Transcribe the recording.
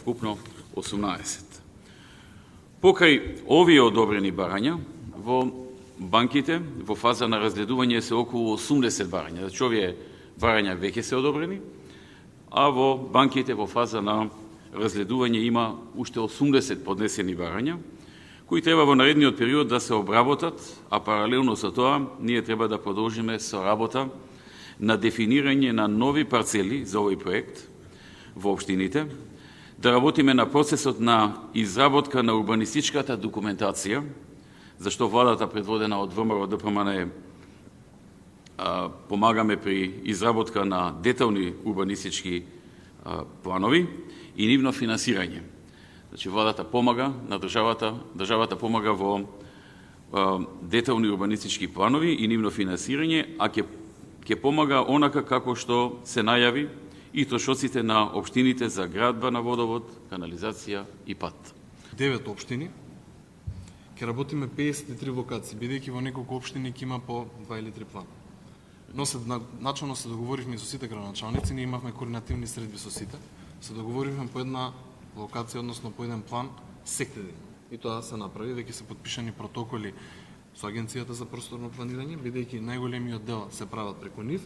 вкупно 18. Покрај овие одобрени барања, во банките во фаза на разгледување се околу 80 барања. Значи, овие барања веќе се одобрени, а во банките во фаза на разгледување има уште 80 поднесени барања, кои треба во наредниот период да се обработат, а паралелно со тоа ние треба да продолжиме со работа на дефинирање на нови парцели за овој проект во општините, да работиме на процесот на изработка на урбанистичката документација, зашто владата предводена од ВМРО ДПМН помагаме при изработка на детални урбанистички планови и нивно финансирање. Значи, владата помага на државата помага во детални урбанистички планови и нивно финансирање, а ќе помага онака како што се најави и трошоците на општините за градба на водовод, канализација и пат. 9 општини, ќе работиме 53 локации, бидејќи во неколку општини ќе има по 2 или 3 плана. Но начално се договоривме со сите градоначалници, ние имавме координативни средби со сите, се договоривме по една локација, односно по еден план секој ден. И тоа се направи, дека се подпишани протоколи со Агенцијата за просторно планирање, бидејќи најголемиот дел се прават преку нив,